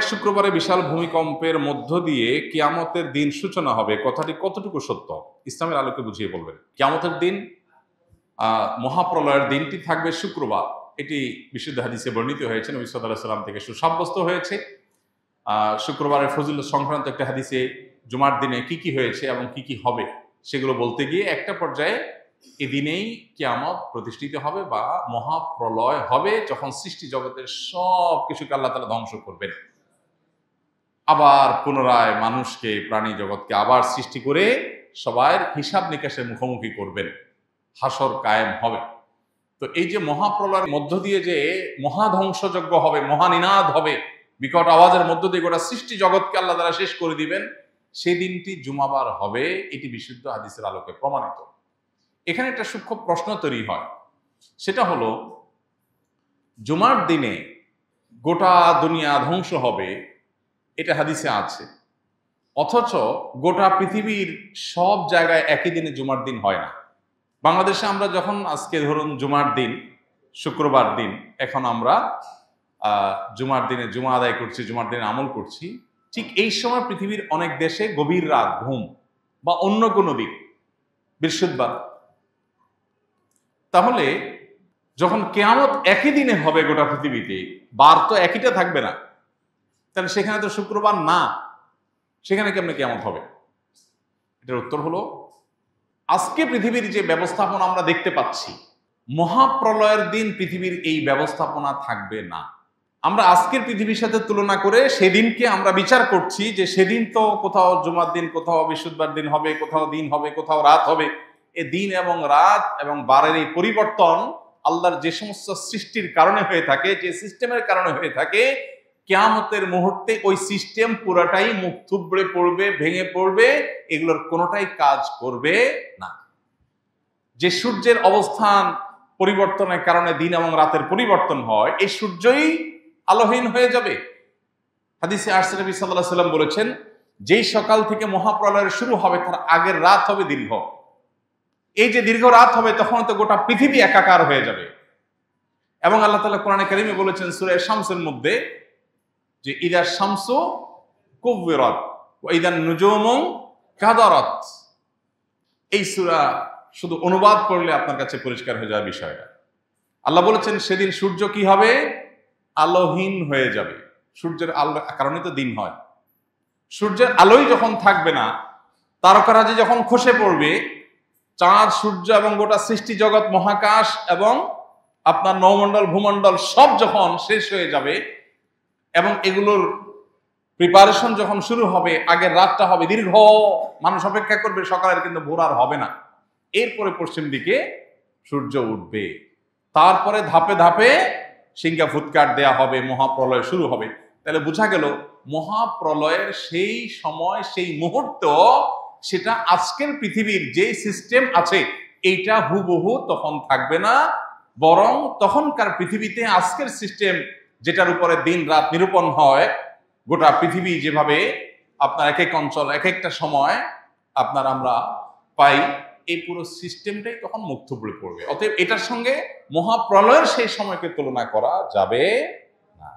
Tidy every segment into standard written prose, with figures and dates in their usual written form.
শুক্রবারে বিশাল ভূমিকম্পের মধ্য দিয়ে কিয়ামতের দিন সূচনা হবে, কথাটি কতটুকু সত্য? ইসলামের আলোকে বুঝিয়ে বলবেন। কিয়ামতের দিন, মহাপ্রলয়ের দিনটি থাকবে শুক্রবার, এটি বিশুদ্ধ হাদিসে বর্ণিত হয়েছে, নবী সাল্লাল্লাহু আলাইহি ওয়াসাল্লাম থেকে সুসাব্যস্ত হয়েছে। শুক্রবারের ফজিলত সংক্রান্ত একটা হাদিসে জুমার দিনে কি কি হয়েছে এবং কি কি হবে সেগুলো বলতে গিয়ে একটা পর্যায়ে এদিনেই কিয়ামত প্রতিষ্ঠিত হবে বা মহাপ্রলয় হবে, যখন সৃষ্টি জগতের সব কিছুকে আল্লাহ তাআলা ধ্বংস করবেন, আবার পুনরায় মানুষকে, প্রাণী জগৎকে আবার সৃষ্টি করে সবার হিসাব নিকাশের মুখোমুখি করবেন, হাসর কায়েম হবে। তো এই যে মহাপ্রলয়ের মধ্য দিয়ে যে মহাধ্বংসযজ্ঞ হবে, মহানিনাদ হবে, বিকট আওয়াজের মধ্য দিয়ে গোটা সৃষ্টি জগৎকে আল্লাহ তাআলা শেষ করে দিবেন, সেই দিনটি জুমাবার হবে, এটি বিশুদ্ধ হাদিসের আলোকে প্রমাণিত। এখানে একটা সূক্ষ্ম প্রশ্ন তৈরি হয়, সেটা হলো জুমার দিনে গোটা দুনিয়া ধ্বংস হবে, এটা হাদিসে আছে, অথচ গোটা পৃথিবীর সব জায়গায় একই দিনে জুমার দিন হয় না। বাংলাদেশে আমরা যখন আজকে ধরুন জুমার দিন, শুক্রবার দিন, এখন আমরা জুমার দিনে জুমা আদায় করছি, জুমার দিনে আমল করছি, ঠিক এই সময় পৃথিবীর অনেক দেশে গভীর রাত, ঘুম বা অন্য কোনো দিক, বৃহস্পতিবার। তাহলে যখন কিয়ামত একই দিনে হবে গোটা পৃথিবীতে, বার তো একইটা থাকবে না, তাহলে সেখানে তো শুক্রবার না, সেখানে কেমনে কিয়ামত হবে? এটার উত্তর হলো, আজকে পৃথিবীর যে ব্যবস্থাপনা আমরা দেখতে পাচ্ছি, মহাপ্রলয়ের দিন পৃথিবীর এই ব্যবস্থাপনা থাকবে না। আমরা আজকের পৃথিবীর সাথে তুলনা করে সেদিনকে আমরা বিচার করছি যে সেদিন তো কোথাও জুমার দিন, কোথাও বৃহস্পতিবার দিন হবে, কোথাও দিন হবে, কোথাও রাত হবে। এই দিন এবং রাত এবং বারের এই পরিবর্তন আল্লাহর যে সমস্ত সৃষ্টির কারণে হয়ে থাকে, যে সিস্টেমের কারণে হয়ে থাকে, কিয়ামতের মুহূর্তে ওই সিস্টেম পুরাটাই মুখ থুবড়ে পড়বে, ভেঙে পড়বে, এগুলোর কোনোটাই কাজ করবে না। যে সূর্যের অবস্থান পরিবর্তনের কারণে দিন এবং রাতের পরিবর্তন হয়, এই সূর্যই আলোহীন হয়ে যাবে। হাদিসে আসছে, নবী সাল্লাল্লাহু আলাইহি ওয়াসাল্লাম বলেছেন, যেই সকাল থেকে মহাপ্রলয়ের শুরু হবে তার আগের রাত হবে দীর্ঘ। এই যে দীর্ঘ রাত হবে, তখন তো গোটা পৃথিবী একাকার হয়ে যাবে। এবং আল্লাহ তাআলা কোরআনে কারীমে বলেছেন সূরা শামসের মধ্যে যে ইদা শামসু কুববিরাত ওয়া ইদান নুজুমু কাদারাত। এই সূরা শুধু অনুবাদ করলে আপনার কাছে পরিষ্কার হয়ে যাবে বিষয়টা। আল্লাহ বলেছেন সেদিন সূর্য কি হবে? আলোহীন হয়ে যাবে। সূর্যের আলো কারণে তো দিন হয়। সূর্যের আলোই যখন থাকবে না, তারকারাজি যখন খসে পড়বে, চাঁদ, সূর্য এবং গোটা সৃষ্টি জগৎ, মহাকাশ এবং আপনার নৌমণ্ডল, ভূমণ্ডল সব যখন শেষ হয়ে যাবে এবং এগুলোর প্রিপারেশন যখন শুরু হবে, আগের রাতটা হবে দীর্ঘ, মানুষ অপেক্ষা করবে সকালের, কিন্তু ভোর আর হবে না। এরপরে পশ্চিম দিকে সূর্য উঠবে, তারপরে ধাপে ধাপে সিংহা ফুৎকার দেয়া হবে, মহাপ্রলয় শুরু হবে। তাহলে বোঝা গেল মহাপ্রলয়ের সেই সময়, সেই মুহূর্ত, সেটা আজকের পৃথিবীর যে সিস্টেম আছে এইটা হুবহু তখন থাকবে না, বরং তখনকার পৃথিবীতে আজকের সিস্টেম যেটার উপরে দিন রাত নিরূপণ হয়, গোটা পৃথিবী যেভাবে আপনার এক এক অঞ্চল, এক একটা সময় আপনার আমরা পাই, এই পুরো সিস্টেমটাই তখন মুখ থুবড়ে পড়বে। অতএব এটার সঙ্গে মহাপ্রলয়ের সেই সময়কে তুলনা করা যাবে না।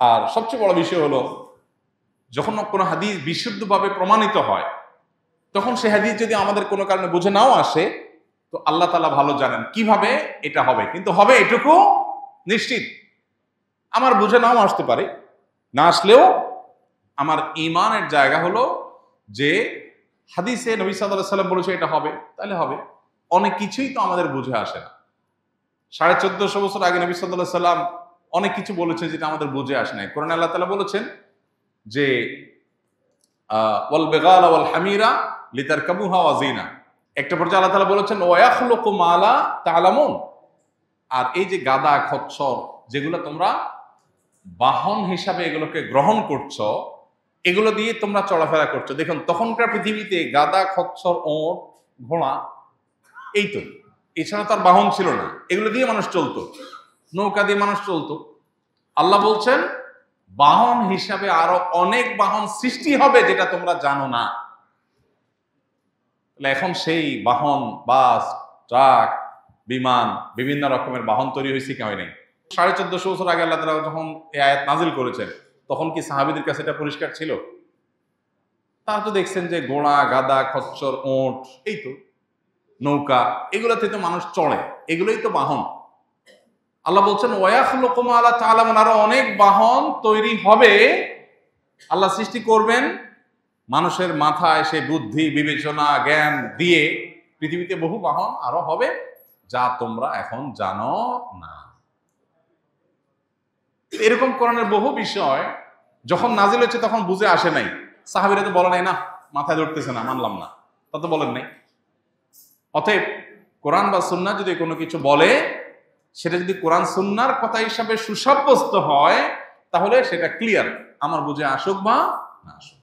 আর সবচেয়ে বড় বিষয় হলো, যখন কোনো হাদিস বিশুদ্ধভাবে প্রমাণিত হয়, তখন সে হাদিস যদি আমাদের কোনো কারণে বুঝে নাও আসে, তো আল্লাহ তাআলা ভালো জানেন কিভাবে এটা হবে, কিন্তু হবে এটুকু নিশ্চিত। আমার বুঝে নাও আসতে পারে, না আসলেও আমার ঈমানের জায়গা হলো যে হাদিসে নবী সাল্লাল্লাহু আলাইহি ওয়াসাল্লাম বলেছে এটা হবে, তাহলে হবে। অনেক কিছুই তো আমাদের বুঝে আসে না। 1450 বছর আগে নবী সাল্লাল্লাহু আলাইহি ওয়াসাল্লাম অনেক কিছু বলেছে যেটা আমাদের বুঝে আসে না। কোরআনে আল্লাহ তাআলা বলেছেন যে ওয়াল বিগালা ওয়াল হামিরা লিতারকাবুহা ওয়া জিনা। একটা পর্যায়ে আল্লাহ তাআলা বলেছেন ওয়া ইয়াখলুকু মা লা তা'লামুন। আর এই যে গাদা, খচ্চর, যেগুলো তোমরা বাহন হিসাবে এগুলোকে গ্রহণ করছো, এগুলো দিয়ে তোমরা চলাফেরা করছো। দেখুন তখনকার পৃথিবীতে গাদা, খচ্চর, ওট, ঘোড়া, এই তো, এছাড়া তার বাহন ছিল না। এগুলো দিয়ে মানুষ চলতো, নৌকা দিয়ে মানুষ চলতো। আল্লাহ বলছেন বাহন হিসাবে আরো অনেক বাহন সৃষ্টি হবে যেটা তোমরা জানো না। এখন সেই বাহন, বাস, ট্রাক, বিমান, বিভিন্ন রকমের বাহন তৈরি হয়েছে কি হয় নাই? 1450 বছর আগে আল্লাহ তাআলা যখন এই আয়াত নাজিল করেছেন, তখন কি সাহাবীদের কাছে এটা পরিষ্কার ছিল? তারা তো দেখছেন যে ঘোড়া, গাদা, খচ্চর, ওঁট, এই তো নৌকা, এগুলোতে তো মানুষ চড়ে, এগুলোই তো বাহন। আল্লাহ বলছেন ওয়ায়াখলুকু মা লা তা'লামুন, আরো অনেক বাহন তৈরি হবে, আল্লাহ সৃষ্টি করবেন মানুষের মাথায় সে বুদ্ধি, বিবেচনা, জ্ঞান দিয়ে পৃথিবীতে বহু বাহন আরো হবে যা তোমরা এখন জানো না। এরকম কোরআনের বহু বিষয় যখন নাজিল হচ্ছে তখন বুঝে আসে নাই। সাহাবীরা তো বলে নাই, না মাথায় ধরতেছে না, মানলাম না, তা তো বলেন নাই। অতএব কোরআন বা সুন্নাহ যদি কোনো কিছু বলে, সেটা যদি কোরআন সুন্নাহর কথা হিসাবে সুসাব্যস্ত হয়, তাহলে সেটা ক্লিয়ার, আমার বুঝে আসুক বা না আসুক।